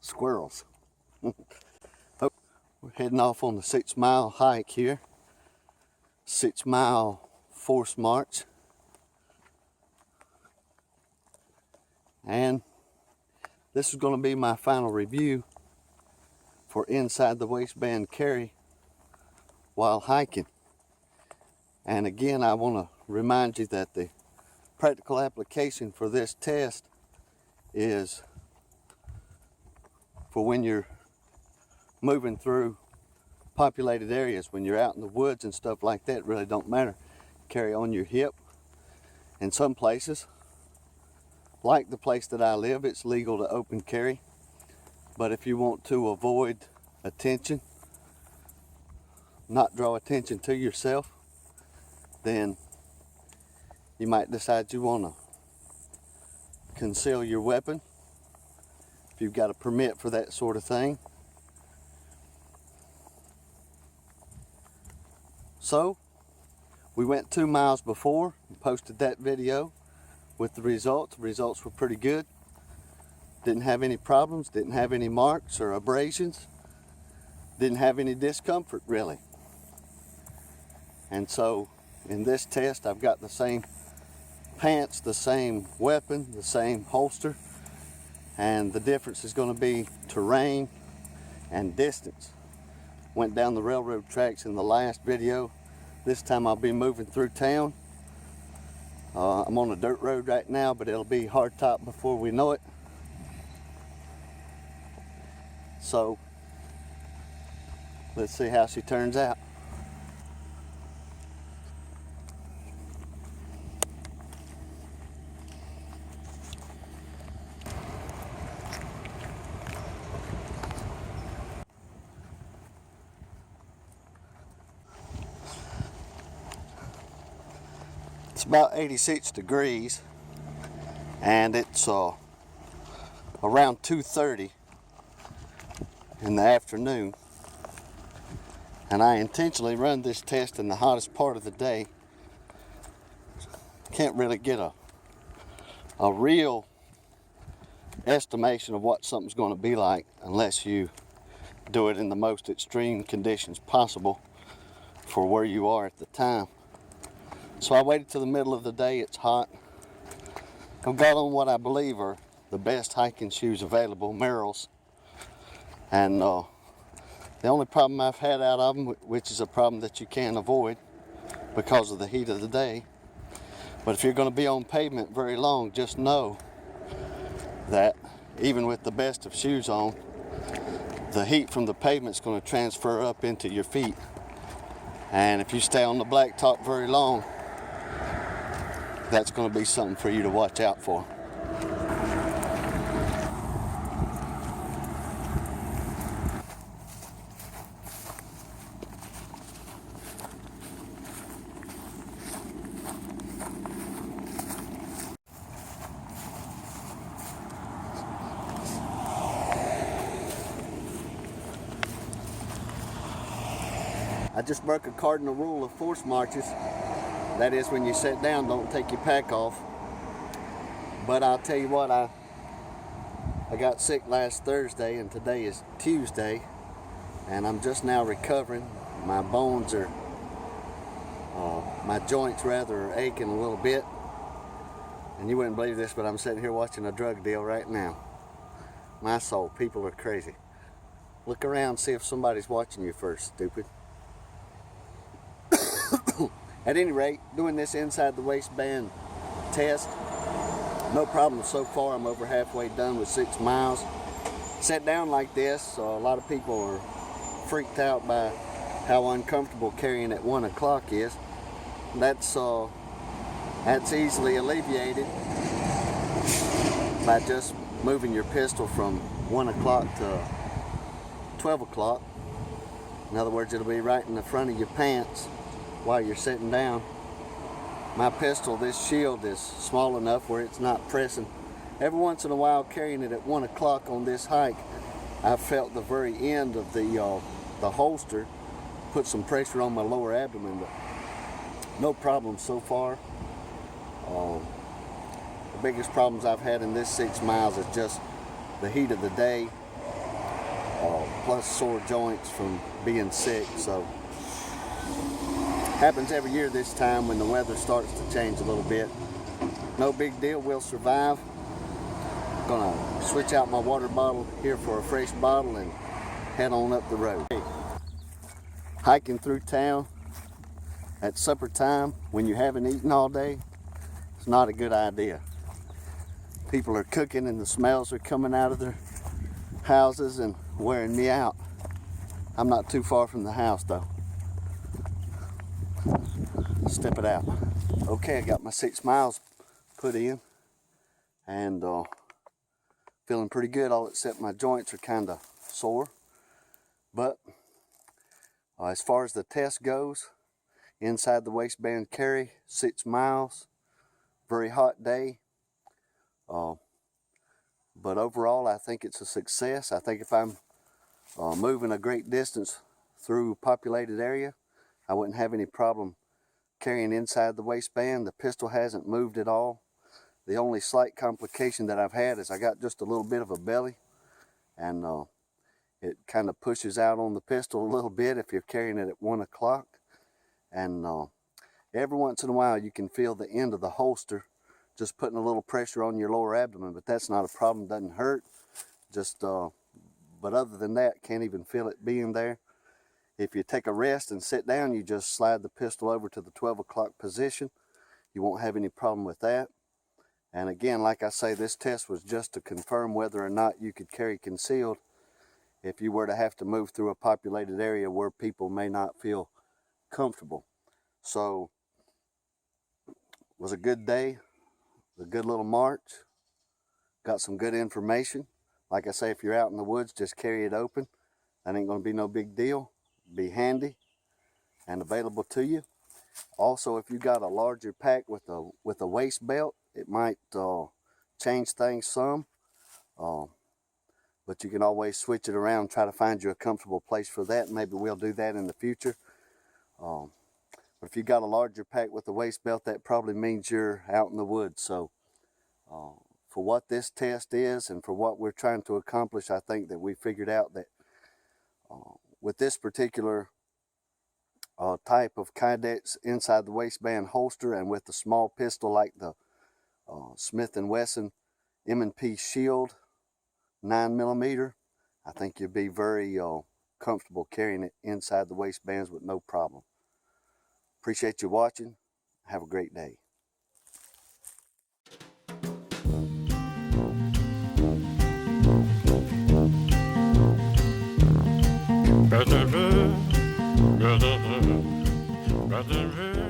Squirrels. Oh, we're heading off on the 6-mile hike here. 6-mile forced march. And this is going to be my final review for inside the waistband carry while hiking. And again, I want to remind you that the practical application for this test is for when you're moving through populated areas. When you're out in the woods and stuff like that, it really don't matter. Carry on your hip. In some places, like the place that I live, it's legal to open carry. But if you want to avoid attention, not draw attention to yourself, then you might decide you want to conceal your weapon if you've got a permit for that sort of thing. So we went 2 miles before and posted that video with the results. The results were pretty good. Didn't have any problems, didn't have any marks or abrasions, didn't have any discomfort really. And so in this test, I've got the same pants, the same weapon, the same holster, and the difference is going to be terrain and distance. Went down the railroad tracks in the last video. This time I'll be moving through town. I'm on a dirt road right now, but it'll be hardtop before we know it. So let's see how she turns out. It's about 86 degrees and it's around 2:30 in the afternoon, and I intentionally run this test in the hottest part of the day. Can't really get a real estimation of what something's going to be like unless you do it in the most extreme conditions possible for where you are at the time. So I waited till the middle of the day. It's hot. I've got on what I believe are the best hiking shoes available, Merrell's. And the only problem I've had out of them, which is a problem that you can't avoid because of the heat of the day, but if you're going to be on pavement very long, just know that even with the best of shoes on, the heat from the pavement's going to transfer up into your feet. And if you stay on the blacktop very long, that's going to be something for you to watch out for. I just broke a cardinal rule of forced marches. That is, when you sit down, don't take your pack off. But I'll tell you what, I got sick last Thursday and today is Tuesday, and I'm just now recovering. My bones are, my joints rather, are aching a little bit. And you wouldn't believe this, but I'm sitting here watching a drug deal right now. My soul, people are crazy. Look around, see if somebody's watching you first, stupid. At any rate, doing this inside the waistband test, no problem so far. I'm over halfway done with 6 miles. Set down like this, a lot of people are freaked out by how uncomfortable carrying at 1 o'clock is. That's easily alleviated by just moving your pistol from 1 o'clock to 12 o'clock. In other words, it'll be right in the front of your pants while you're sitting down. My pistol, this shield, is small enough where it's not pressing. Every once in a while, carrying it at 1 o'clock on this hike, I felt the very end of the holster put some pressure on my lower abdomen, but no problem so far. The biggest problems I've had in this 6 miles is just the heat of the day plus sore joints from being sick. So happens every year this time when the weather starts to change a little bit. No big deal, we'll survive. Gonna switch out my water bottle here for a fresh bottle and head on up the road. Hiking through town at supper time when you haven't eaten all day, it's not a good idea. People are cooking and the smells are coming out of their houses and wearing me out. I'm not too far from the house though. Step it out. Okay, I got my 6 miles put in and feeling pretty good, all except my joints are kind of sore. But as far as the test goes, inside the waistband carry, 6 miles, very hot day. But overall, I think it's a success. I think if I'm moving a great distance through a populated area, I wouldn't have any problem carrying inside the waistband. The pistol hasn't moved at all. The only slight complication that I've had is I got just a little bit of a belly, and it kind of pushes out on the pistol a little bit if you're carrying it at 1 o'clock. And every once in a while you can feel the end of the holster just putting a little pressure on your lower abdomen, but that's not a problem, doesn't hurt. Just but other than that, can't even feel it being there. If you take a rest and sit down, you just slide the pistol over to the 12 o'clock position. You won't have any problem with that. And again, like I say, this test was just to confirm whether or not you could carry concealed if you were to have to move through a populated area where people may not feel comfortable. So it was a good day, a good little march. Got some good information. Like I say, if you're out in the woods, just carry it open. That ain't gonna be no big deal. Be handy and available to you. Also, if you got a larger pack with a waist belt, it might change things some. But you can always switch it around, try to find you a comfortable place for that. Maybe we'll do that in the future. But if you got a larger pack with a waist belt, that probably means you're out in the woods. So for what this test is and for what we're trying to accomplish, I think that we figured out that with this particular type of Kydex inside the waistband holster, and with the small pistol like the Smith & Wesson M&P Shield 9mm, I think you'll be very comfortable carrying it inside the waistbands with no problem. Appreciate you watching. Have a great day. Brother,